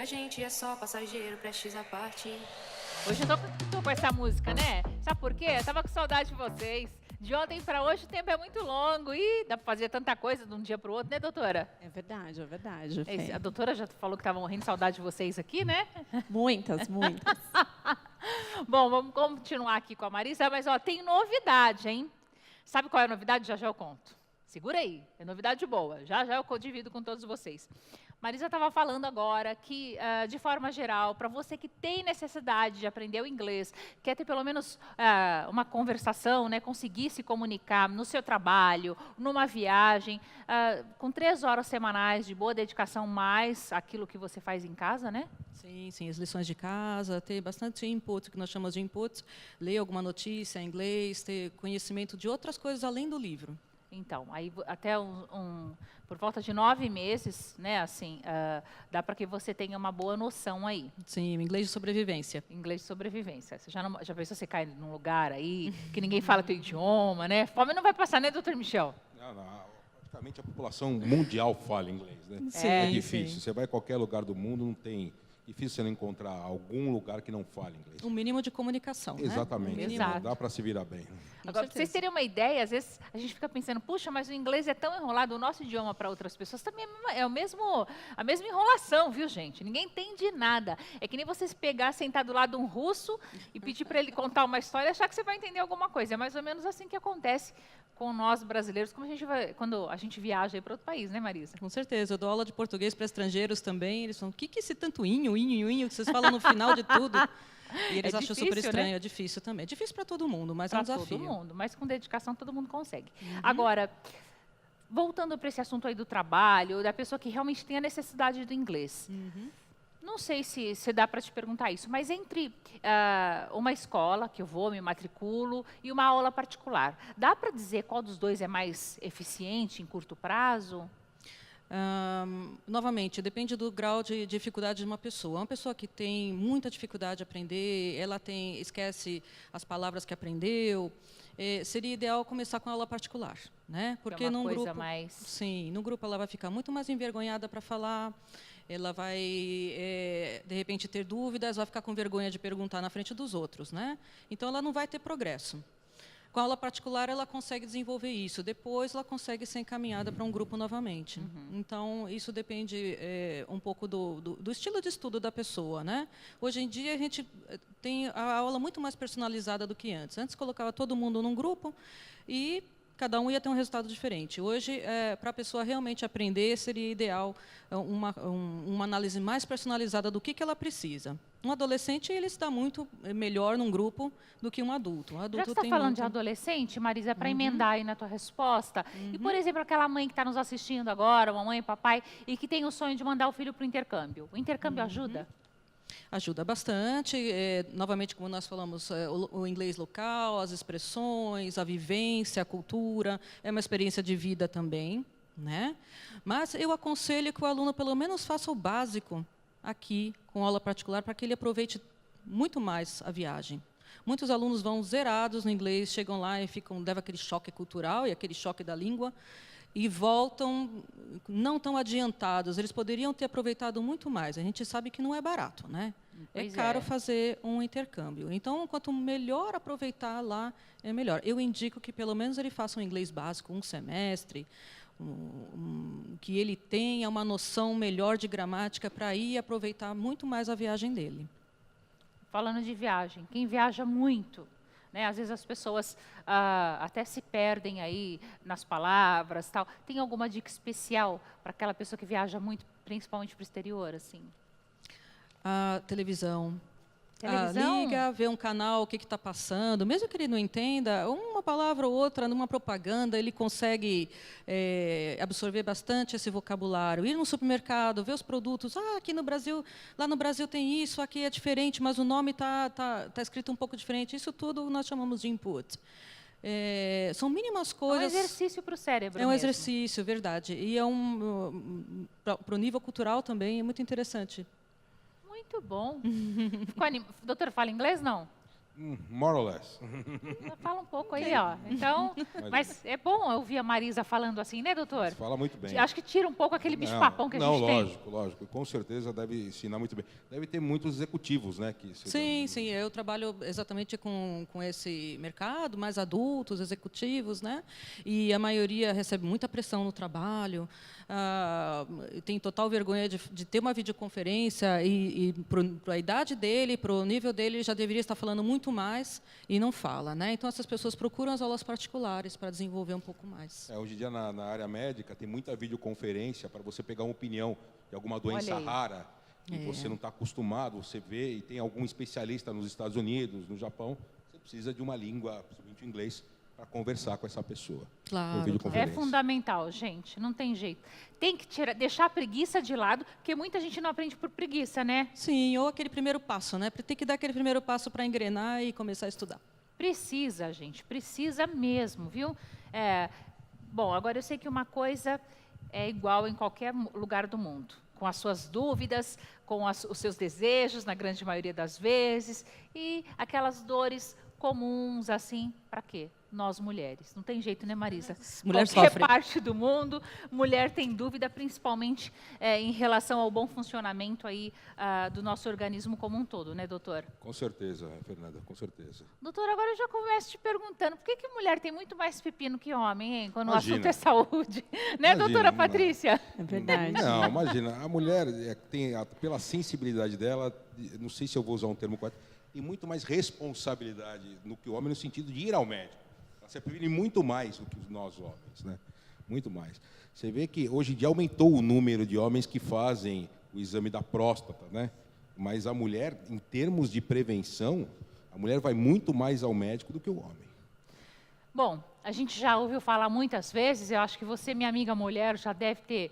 gente é só passageiro, prestes a partir. Hoje eu tô com essa música, né? Sabe por quê? Eu tava com saudade de vocês. De ontem pra hoje o tempo é muito longo e dá pra fazer tanta coisa de um dia pro outro, né, doutora? É verdade, Fê. A doutora já falou que tava morrendo de saudade de vocês aqui, né? Muitas. Bom, vamos continuar aqui com a Marisa, mas ó, tem novidade, hein? Sabe qual é a novidade? Já eu conto. Segura aí, é novidade boa. Já eu divido com todos vocês. Marisa estava falando agora que, de forma geral, para você que tem necessidade de aprender o inglês, quer ter pelo menos uma conversação, né, conseguir se comunicar no seu trabalho, numa viagem, com 3 horas semanais de boa dedicação, mais aquilo que você faz em casa, né? Sim, as lições de casa, ter bastante input, que nós chamamos de input, ler alguma notícia em inglês, ter conhecimento de outras coisas além do livro. Então, aí até por volta de 9 meses, né, assim, dá para que você tenha uma boa noção aí. Sim, inglês de sobrevivência. Inglês de sobrevivência. Você já pensou você cai num lugar aí que ninguém fala teu idioma, né? Fome não vai passar, né, doutor Michel? Não, praticamente a população mundial fala inglês, né? Sim, é difícil. sim. Você vai a qualquer lugar do mundo, não tem... Difícil você não encontrar algum lugar que não fale inglês. Um mínimo de comunicação, né? Exatamente. Exato. Dá para se virar bem. Agora, para vocês terem uma ideia, às vezes a gente fica pensando, puxa, mas o inglês é tão enrolado, o nosso idioma para outras pessoas também é a mesma enrolação, viu, gente? Ninguém entende nada. É que nem você se pegar, sentar do lado de um russo e pedir para ele contar uma história e achar que você vai entender alguma coisa. É mais ou menos assim que acontece com nós brasileiros, quando a gente viaja para outro país, né, Marisa? Com certeza. Eu dou aula de português para estrangeiros também. Eles falam, o que é esse tanto inho que vocês falam no final de tudo? E eles acham difícil, super estranho, né? É difícil também. É difícil para todo mundo, mas é Para um desafio. todo mundo, mas com dedicação todo mundo consegue. Agora, voltando para esse assunto aí do trabalho, da pessoa que realmente tem a necessidade do inglês. Não sei se dá para te perguntar isso, mas entre uma escola, que eu vou, me matriculo, e uma aula particular, dá para dizer qual dos dois é mais eficiente em curto prazo? Novamente, depende do grau de dificuldade de uma pessoa. Uma pessoa que tem muita dificuldade de aprender, ela esquece as palavras que aprendeu, seria ideal começar com aula particular, né? Porque é uma num coisa grupo, mais... sim, no grupo ela vai ficar muito mais envergonhada para falar, ela vai, de repente, ter dúvidas, vai ficar com vergonha de perguntar na frente dos outros, né? Então, ela não vai ter progresso. Com a aula particular, ela consegue desenvolver isso. Depois, ela consegue ser encaminhada para um grupo novamente. Então, isso depende um pouco do estilo de estudo da pessoa, né? Hoje em dia, a gente tem a aula muito mais personalizada do que antes. Antes, colocava todo mundo num grupo e cada um ia ter um resultado diferente. Hoje, para a pessoa realmente aprender, seria ideal uma análise mais personalizada do que ela precisa. Um adolescente, ele está muito melhor num grupo do que um adulto. Um adulto Já que você está falando de adolescente, Marisa, para emendar aí na tua resposta, e, por exemplo, aquela mãe que está nos assistindo agora, mamãe, papai, e que tem o sonho de mandar o filho para o intercâmbio. O intercâmbio ajuda? Ajuda bastante. Novamente, como nós falamos, o inglês local, as expressões, a vivência, a cultura, é uma experiência de vida também, né? Mas eu aconselho que o aluno, pelo menos, faça o básico aqui, com aula particular, para que ele aproveite muito mais a viagem. Muitos alunos vão zerados no inglês, chegam lá e levam aquele choque cultural e aquele choque da língua, e voltam não tão adiantados. Eles poderiam ter aproveitado muito mais. A gente sabe que não é barato, né? É caro fazer um intercâmbio. Então, quanto melhor aproveitar lá, é melhor. Eu indico que, pelo menos, ele faça um inglês básico, um semestre, que ele tenha uma noção melhor de gramática para ir aproveitar muito mais a viagem dele. Falando de viagem, quem viaja muito, né? Às vezes as pessoas até se perdem aí nas palavras, tal. Tem alguma dica especial para aquela pessoa que viaja muito, principalmente para o exterior, assim? A televisão. Televisão? Liga, vê um canal, o que está passando. Mesmo que ele não entenda, uma palavra ou outra numa propaganda, ele consegue absorver bastante esse vocabulário. Ir no supermercado, ver os produtos. Aqui no Brasil, lá no Brasil tem isso, aqui é diferente, mas o nome está escrito um pouco diferente. Isso tudo nós chamamos de input. São mínimas coisas. É um exercício para o cérebro. É um mesmo. exercício, verdade. E para o nível cultural também é muito interessante. Muito bom. Doutor, fala inglês, não? More or less. Fala um pouco aí, ó. Então, mas é bom ouvir a Marisa falando assim, né, doutor? Fala muito bem. Acho que tira um pouco aquele bicho-papão que a gente tem. Lógico. Com certeza deve ensinar muito bem. Deve ter muitos executivos, né? Sim. Eu trabalho exatamente com esse mercado, mais adultos, executivos, né? E a maioria recebe muita pressão no trabalho, tem total vergonha de ter uma videoconferência e para a idade dele, para o nível dele, ele já deveria estar falando muito mais e não fala, né? Então essas pessoas procuram as aulas particulares para desenvolver um pouco mais. Hoje em dia na área médica tem muita videoconferência para você pegar uma opinião de alguma doença rara e você não está acostumado, você vê e tem algum especialista nos Estados Unidos, no Japão, você precisa de uma língua, principalmente o inglês, para conversar com essa pessoa. Claro. É fundamental, gente, não tem jeito. Tem que deixar a preguiça de lado, porque muita gente não aprende por preguiça, né? Sim, ou aquele primeiro passo, né? Tem que dar aquele primeiro passo para engrenar e começar a estudar. Precisa, gente, precisa mesmo, viu? Bom, agora eu sei que uma coisa é igual em qualquer lugar do mundo, com as suas dúvidas, com os seus desejos, na grande maioria das vezes, e aquelas dores comuns, assim, para quê? Nós mulheres. Não tem jeito, né, Marisa? Mulher Qualquer sofre. parte do mundo, mulher tem dúvida, principalmente em relação ao bom funcionamento aí do nosso organismo como um todo, né, doutor? Com certeza, Fernanda, com certeza. Doutor, agora eu já começo te perguntando, por que mulher tem muito mais pepino que homem, hein, quando Imagina. o assunto é saúde? Né, doutora Patrícia? É verdade. Não, imagina, a mulher tem, pela sensibilidade dela, não sei se eu vou usar um termo correto, tem muito mais responsabilidade no que o homem no sentido de ir ao médico. Você previne muito mais do que nós homens, né? Muito mais. Você vê que hoje em dia aumentou o número de homens que fazem o exame da próstata, né? Mas a mulher, em termos de prevenção, a mulher vai muito mais ao médico do que o homem. Bom, a gente já ouviu falar muitas vezes, eu acho que você, minha amiga mulher, já deve ter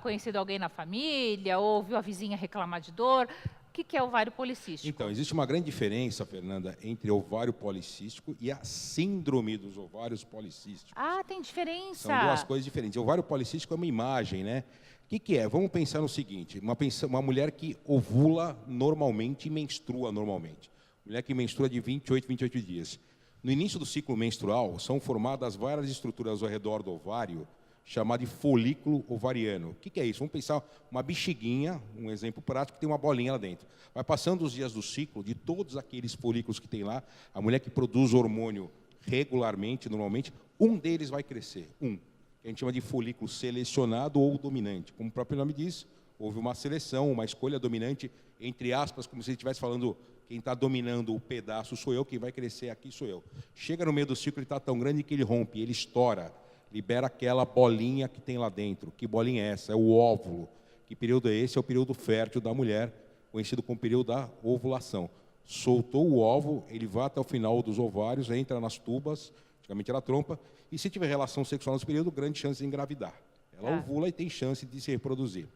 conhecido alguém na família, ou ouviu a vizinha reclamar de dor. O que é ovário policístico? Então, existe uma grande diferença, Fernanda, entre ovário policístico e a síndrome dos ovários policísticos. Ah, tem diferença. São duas coisas diferentes. O ovário policístico é uma imagem, né? O que é? Vamos pensar no seguinte, uma mulher que ovula normalmente e menstrua normalmente. Mulher que menstrua de 28 dias. No início do ciclo menstrual, são formadas várias estruturas ao redor do ovário, chamado de folículo ovariano. O que é isso? Vamos pensar uma bexiguinha, um exemplo prático, que tem uma bolinha lá dentro. Vai passando os dias do ciclo, de todos aqueles folículos que tem lá, a mulher que produz hormônio regularmente, normalmente, um deles vai crescer, que a gente chama de folículo selecionado ou dominante. Como o próprio nome diz, houve uma seleção, uma escolha dominante, entre aspas, como se ele estivesse falando, quem está dominando o pedaço sou eu, quem vai crescer aqui sou eu. Chega no meio do ciclo, ele está tão grande que ele rompe, ele estoura, libera aquela bolinha que tem lá dentro. Que bolinha é essa? É o óvulo. Que período é esse? É o período fértil da mulher, conhecido como período da ovulação. Soltou o óvulo, ele vai até o final dos ovários, entra nas tubas, antigamente era trompa, e se tiver relação sexual nesse período, grande chance de engravidar. Ela ovula e tem chance de se reproduzir.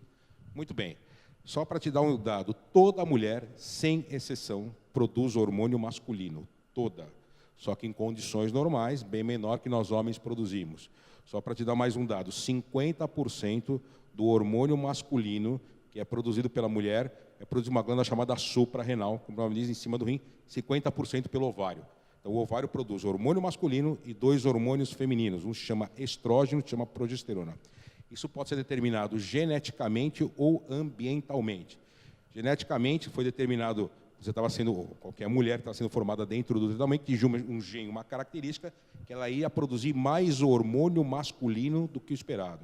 Muito bem. Só para te dar um dado, toda mulher, sem exceção, produz hormônio masculino. Toda. Só que em condições normais, bem menor que nós homens produzimos. Só para te dar mais um dado, 50% do hormônio masculino que é produzido pela mulher é produzido uma glândula chamada suprarrenal, como o nome diz, em cima do rim, 50% pelo ovário. Então, o ovário produz hormônio masculino e 2 hormônios femininos. Um se chama estrógeno, outro se chama progesterona. Isso pode ser determinado geneticamente ou ambientalmente. Geneticamente foi determinado, qualquer mulher que está sendo formada dentro do útero, que tinha um gene, uma característica, que ela ia produzir mais hormônio masculino do que o esperado.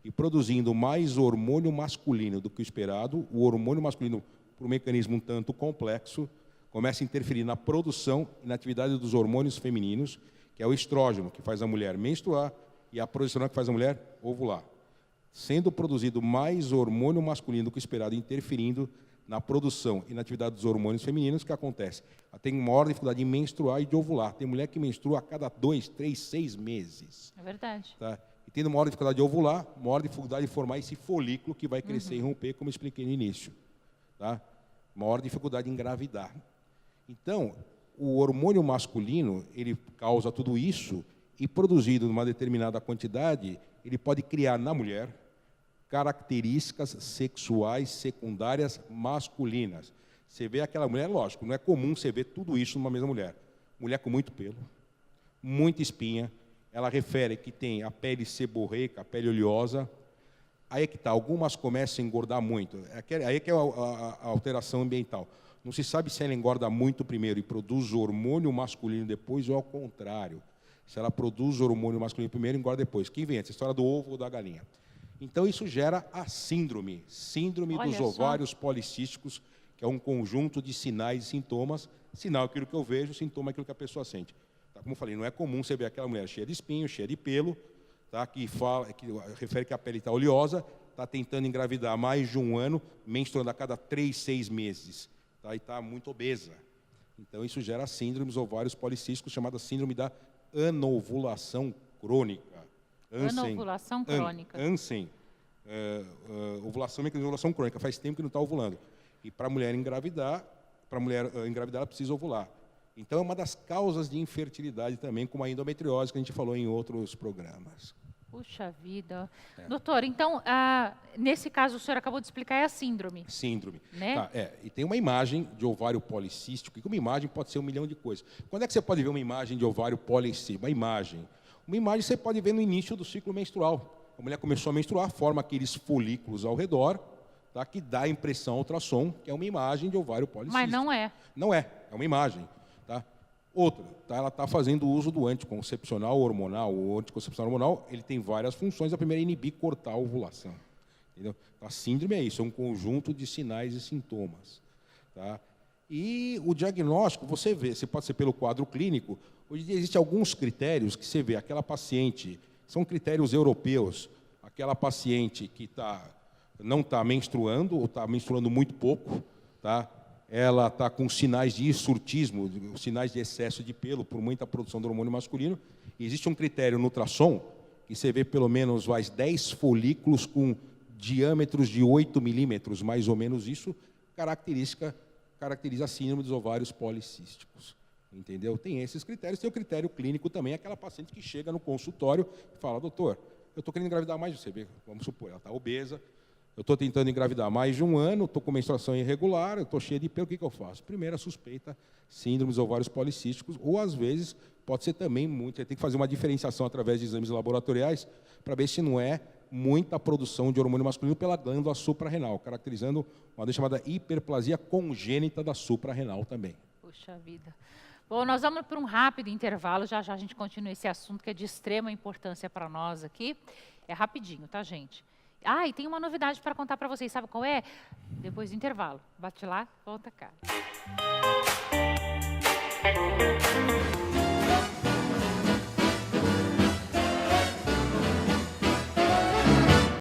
E produzindo mais hormônio masculino do que o esperado, o hormônio masculino, por um mecanismo um tanto complexo, começa a interferir na produção e na atividade dos hormônios femininos, que é o estrógeno, que faz a mulher menstruar, e a progesterona, que faz a mulher ovular. Sendo produzido mais hormônio masculino do que o esperado, interferindo na produção e na atividade dos hormônios femininos, o que acontece? Ela tem maior dificuldade de menstruar e de ovular. Tem mulher que menstrua a cada 2, 3, 6 meses. É verdade. Tá? E tendo maior dificuldade de ovular, maior dificuldade de formar esse folículo que vai crescer e romper, como eu expliquei no início. Tá? Maior dificuldade de engravidar. Então, o hormônio masculino, ele causa tudo isso e produzido numa determinada quantidade, ele pode criar na mulher características sexuais secundárias masculinas. Você vê aquela mulher, lógico, não é comum você ver tudo isso numa mesma mulher. Mulher com muito pelo, muita espinha. Ela refere que tem a pele seborreica, a pele oleosa. Aí é que está, algumas começam a engordar muito. Aí é que é a alteração ambiental. Não se sabe se ela engorda muito primeiro e produz hormônio masculino depois ou ao contrário. Se ela produz hormônio masculino primeiro e engorda depois. Quem inventa? Essa história do ovo ou da galinha. Então, isso gera a síndrome dos ovários policísticos, que é um conjunto de sinais e sintomas. Sinal é aquilo que eu vejo, sintoma é aquilo que a pessoa sente. Tá? Como eu falei, não é comum você ver aquela mulher cheia de espinho, cheia de pelo, tá? que refere que a pele está oleosa, está tentando engravidar há mais de um ano, menstruando a cada 3, 6 meses. Tá? E está muito obesa. Então, isso gera síndromes ovários policísticos, chamada síndrome da anovulação crônica. Anovulação crônica. Ansem. Ovulação, mecanismo de ovulação crônica. Faz tempo que não está ovulando. E para a mulher engravidar, ela precisa ovular. Então, é uma das causas de infertilidade também, como a endometriose, que a gente falou em outros programas. Puxa vida. Doutor, então, nesse caso, o senhor acabou de explicar, é a síndrome. Síndrome. Né? Tá, e tem uma imagem de ovário policístico, e uma imagem pode ser 1 milhão de coisas. Quando é que você pode ver uma imagem de ovário policístico? Uma imagem você pode ver no início do ciclo menstrual. A mulher começou a menstruar, forma aqueles folículos ao redor, tá, que dá a impressão ultrassom, que é uma imagem de ovário policístico. Mas não é. Não é uma imagem. Tá? Outra, tá, ela está fazendo uso do anticoncepcional hormonal. O anticoncepcional hormonal ele tem várias funções. A primeira é inibir, cortar a ovulação. Entendeu? A síndrome é isso, é um conjunto de sinais e sintomas. Tá? E o diagnóstico, você pode ser pelo quadro clínico. Hoje em dia existem alguns critérios que você vê. Aquela paciente, são critérios europeus, aquela paciente que não está menstruando ou está menstruando muito pouco, tá? Ela está com sinais de hirsutismo, sinais de excesso de pelo, por muita produção do hormônio masculino. E existe um critério no ultrassom, que você vê pelo menos 10 folículos com diâmetros de 8 milímetros, mais ou menos isso, caracteriza a síndrome dos ovários policísticos. Entendeu? Tem esses critérios. Tem o critério clínico também, aquela paciente que chega no consultório e fala, doutor, eu estou querendo engravidar mais, você vê, vamos supor, ela está obesa, eu estou tentando engravidar há mais de um ano, estou com menstruação irregular, eu estou cheia de pelo, o que eu faço? Primeira suspeita, síndrome dos ovários policísticos, ou às vezes pode ser também você tem que fazer uma diferenciação através de exames laboratoriais para ver se não é muita produção de hormônio masculino pela glândula suprarrenal, caracterizando uma doença chamada hiperplasia congênita da suprarrenal também. Puxa vida. Bom, nós vamos para um rápido intervalo, já já a gente continua esse assunto que é de extrema importância para nós aqui. É rapidinho, tá, gente? E tem uma novidade para contar para vocês, sabe qual é? Depois do intervalo. Bate lá, volta cá.